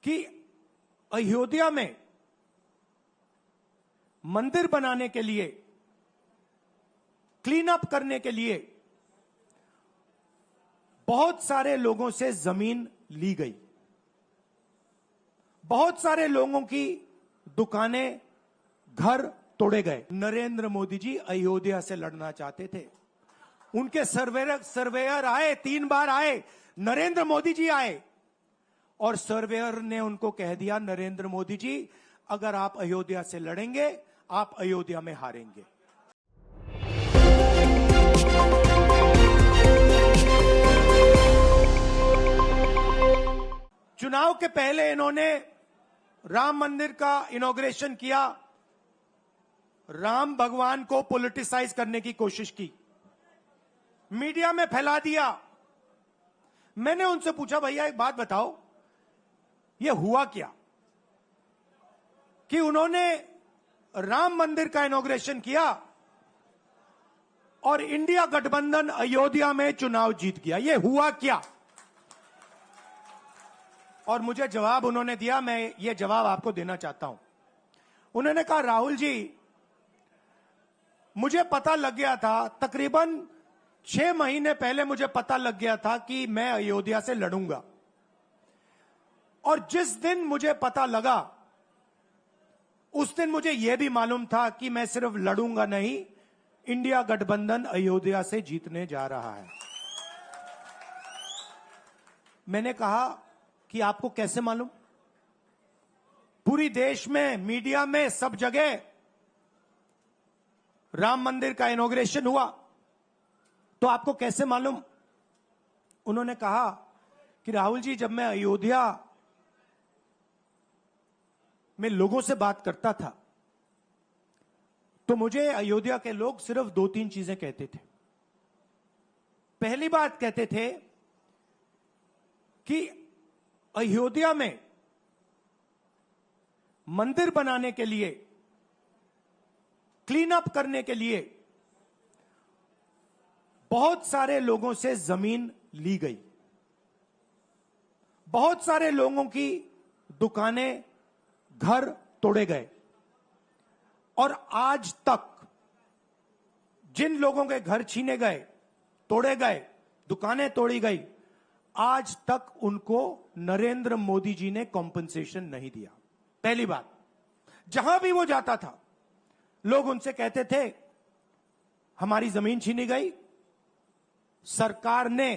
कि अयोध्या में मंदिर बनाने के लिए, क्लीन अप करने के लिए बहुत सारे लोगों से जमीन ली गई। बहुत सारे लोगों की दुकानें, घर तोड़े गए। नरेंद्र मोदी जी अयोध्या से लड़ना चाहते थे। उनके सर्वेयर आए, 3 बार आए, नरेंद्र मोदी जी आए और सर्वेयर ने उनको कह दिया, नरेंद्र मोदी जी अगर आप अयोध्या से लड़ेंगे, आप अयोध्या में हारेंगे। चुनाव के पहले इन्होंने राम मंदिर का इनॉग्रेशन किया, राम भगवान को पॉलिटिसाइज करने की कोशिश की, मीडिया में फैला दिया। मैंने उनसे पूछा, भैया एक बात बताओ, यह हुआ क्या कि उन्होंने राम मंदिर का इनॉग्रेशन किया और इंडिया गठबंधन अयोध्या में चुनाव जीत गया? यह हुआ क्या? और मुझे जवाब उन्होंने दिया, मैं यह जवाब आपको देना चाहता हूं। उन्होंने कहा, राहुल जी मुझे पता लग गया था, तकरीबन 6 महीने पहले मुझे पता लग गया था कि मैं अयोध्या से लड़ूंगा, और जिस दिन मुझे पता लगा उस दिन मुझे यह भी मालूम था कि मैं सिर्फ लड़ूंगा नहीं, इंडिया गठबंधन अयोध्या से जीतने जा रहा है। मैंने कहा कि आपको कैसे मालूम? पूरी देश में, मीडिया में, सब जगह राम मंदिर का इनॉग्रेशन हुआ, तो आपको कैसे मालूम? उन्होंने कहा कि राहुल जी जब मैं अयोध्या में लोगों से बात करता था तो मुझे अयोध्या के लोग सिर्फ 2-3 चीजें कहते थे। पहली बात कहते थे कि अयोध्या में मंदिर बनाने के लिए, क्लीन अप करने के लिए बहुत सारे लोगों से जमीन ली गई। बहुत सारे लोगों की दुकानें, घर तोड़े गए, और आज तक जिन लोगों के घर छीने गए, तोड़े गए, दुकानें तोड़ी गई, आज तक उनको नरेंद्र मोदी जी ने कॉम्पनसेशन नहीं दिया। पहली बात, जहां भी वो जाता था लोग उनसे कहते थे हमारी जमीन छीनी गई, सरकार ने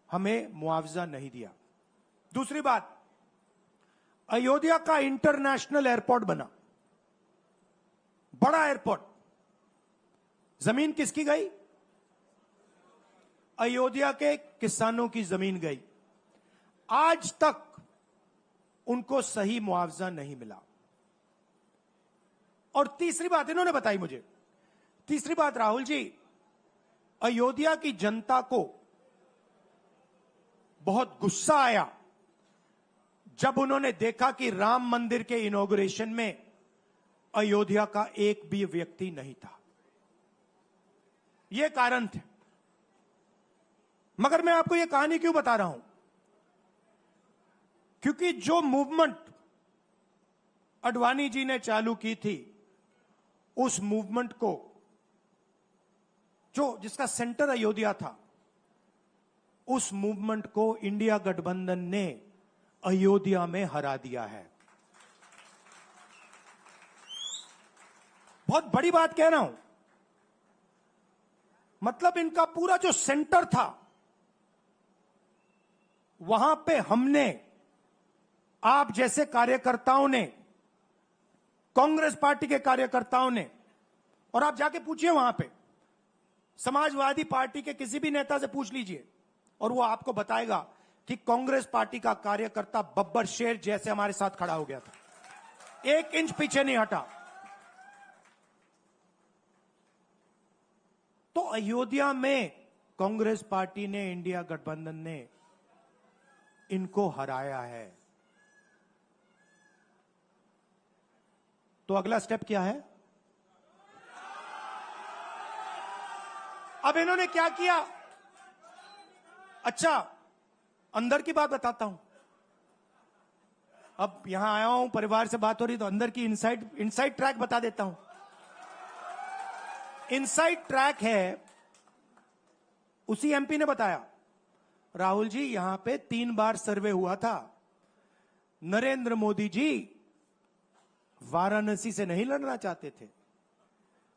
हमें मुआवजा नहीं दिया। दूसरी बात, अयोध्या का इंटरनेशनल एयरपोर्ट बना, बड़ा एयरपोर्ट, जमीन किसकी गई? अयोध्या के किसानों की जमीन गई। आज तक उनको सही मुआवजा नहीं मिला। और तीसरी बात इन्होंने बताई मुझे, तीसरी बात, राहुल जी अयोध्या की जनता को बहुत गुस्सा आया जब उन्होंने देखा कि राम मंदिर के इनॉग्रेशन में अयोध्या का एक भी व्यक्ति नहीं था। यह कारण थे। मगर मैं आपको यह कहानी क्यों बता रहा हूं? क्योंकि जो मूवमेंट अडवाणी जी ने चालू की थी, उस मूवमेंट को, जिसका सेंटर अयोध्या था, उस मूवमेंट को इंडिया गठबंधन ने अयोध्या में हरा दिया है। बहुत बड़ी बात कह रहा हूं। मतलब इनका पूरा जो सेंटर था, वहां पे हमने, आप जैसे कार्यकर्ताओं ने, कांग्रेस पार्टी के कार्यकर्ताओं ने, और आप जाके पूछिए वहां पे, समाजवादी पार्टी के किसी भी नेता से पूछ लीजिए और वो आपको बताएगा कि कांग्रेस पार्टी का कार्यकर्ता बब्बर शेर जैसे हमारे साथ खड़ा हो गया था, 1 इंच पीछे नहीं हटा। तो अयोध्या में कांग्रेस पार्टी ने, इंडिया गठबंधन ने इनको हराया है। तो अगला स्टेप क्या है? अब इन्होंने क्या किया? अच्छा, अंदर की बात बताता हूं। अब यहां आया हूं, परिवार से बात हो रही तो अंदर की इनसाइड ट्रैक बता देता हूं। इनसाइड ट्रैक है, उसी एमपी ने बताया, राहुल जी यहां पे 3 बार सर्वे हुआ था। नरेंद्र मोदी जी वाराणसी से नहीं लड़ना चाहते थे,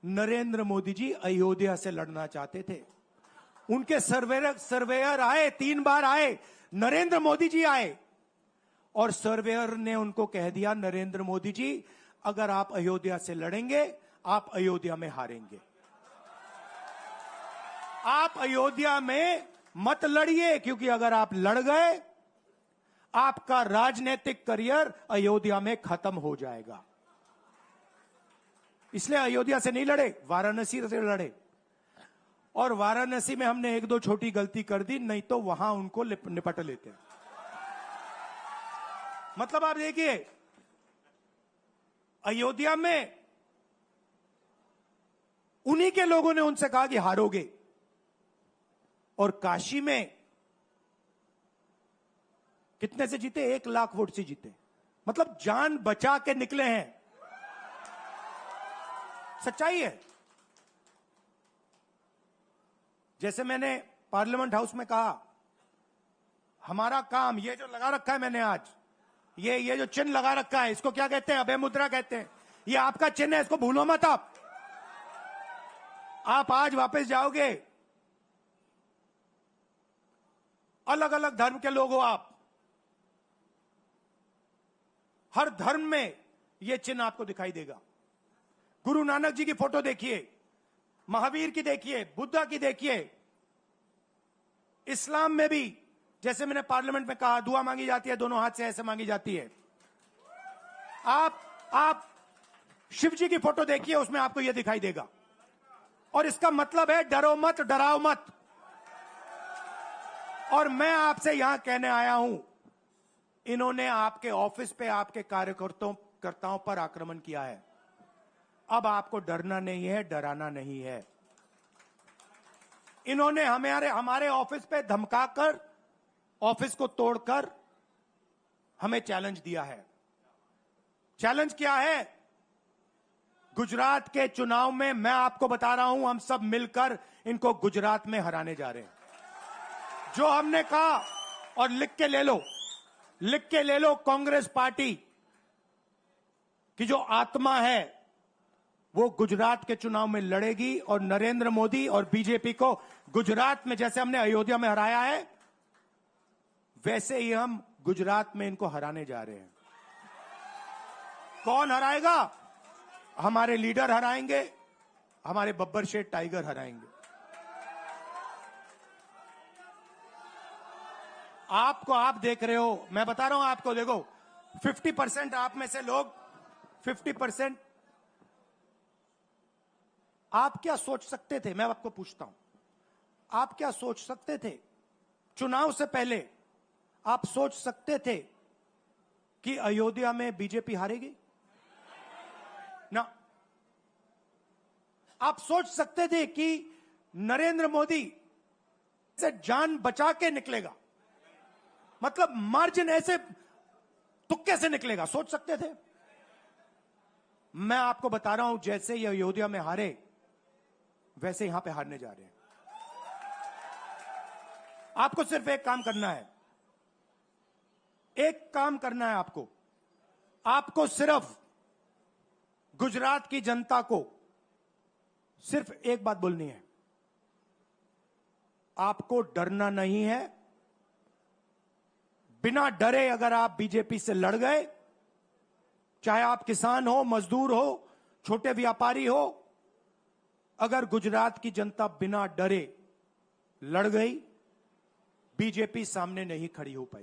नरेंद्र मोदी जी अयोध्या से लड़ना चाहते थे। उनके सर्वेयर आए, 3 बार आए, नरेंद्र मोदी जी आए, और सर्वेयर ने उनको कह दिया, नरेंद्र मोदी जी अगर आप अयोध्या से लड़ेंगे, आप अयोध्या में हारेंगे। आप अयोध्या में मत लड़िए, क्योंकि अगर आप लड़ गए, आपका राजनीतिक करियर अयोध्या में खत्म हो जाएगा। इसलिए अयोध्या से नहीं लड़े, वाराणसी से लड़े। और वाराणसी में हमने 1-2 छोटी गलती कर दी, नहीं तो वहां उनको निपट लेते। मतलब आप देखिए, अयोध्या में उन्हीं के लोगों ने उनसे कहा कि हारोगे, और काशी में कितने से जीते? 1 लाख वोट से जीते। मतलब जान बचा के निकले हैं। सच्चाई है। जैसे मैंने पार्लियामेंट हाउस में कहा, हमारा काम ये जो लगा रखा है मैंने आज, ये जो चिन्ह लगा रखा है, इसको क्या कहते हैं? अभय मुद्रा कहते हैं। ये आपका चिन्ह है, इसको भूलो मत। आप आज वापस जाओगे, अलग अलग धर्म के लोग हो आप, हर धर्म में यह चिन्ह आपको दिखाई देगा। गुरु नानक जी की फोटो देखिए, महावीर की देखिए, बुद्धा की देखिए। इस्लाम में भी, जैसे मैंने पार्लियामेंट में कहा, दुआ मांगी जाती है, दोनों हाथ से ऐसे मांगी जाती है। आप शिव जी की फोटो देखिए, उसमें आपको यह दिखाई देगा। और इसका मतलब है डरो मत, डराओ मत। और मैं आपसे यहां कहने आया हूं, इन्होंने आपके ऑफिस पे आपके कार्यकर्ताओं पर आक्रमण किया है। अब आपको डरना नहीं है, डराना नहीं है। इन्होंने हमारे ऑफिस पे धमकाकर, ऑफिस को तोड़कर हमें चैलेंज दिया है। चैलेंज क्या है? गुजरात के चुनाव में मैं आपको बता रहा हूं, हम सब मिलकर इनको गुजरात में हराने जा रहे हैं। जो हमने कहा, और लिख के ले लो, कांग्रेस पार्टी की जो आत्मा है वो गुजरात के चुनाव में लड़ेगी, और नरेंद्र मोदी और बीजेपी को गुजरात में जैसे हमने अयोध्या में हराया है, वैसे ही हम गुजरात में इनको हराने जा रहे हैं। कौन हराएगा? हमारे लीडर हराएंगे, हमारे बब्बर शेठ टाइगर हराएंगे। आप देख रहे हो, मैं बता रहा हूं आपको, देखो 50% आप में से लोग, 50% आप क्या सोच सकते थे? मैं आपको पूछता हूं, आप क्या सोच सकते थे? चुनाव से पहले आप सोच सकते थे कि अयोध्या में बीजेपी हारेगी? ना। आप सोच सकते थे कि नरेंद्र मोदी से जान बचा के निकलेगा? मतलब मार्जिन ऐसे तुक्के से निकलेगा, सोच सकते थे? मैं आपको बता रहा हूं, जैसे ये अयोध्या में हारे, वैसे यहां पे हारने जा रहे हैं। आपको सिर्फ एक काम करना है, आपको सिर्फ गुजरात की जनता को सिर्फ एक बात बोलनी है, आपको डरना नहीं है। बिना डरे अगर आप बीजेपी से लड़ गए, चाहे आप किसान हो, मजदूर हो, छोटे व्यापारी हो, अगर गुजरात की जनता बिना डरे लड़ गई, बीजेपी सामने नहीं खड़ी हो पाएगी।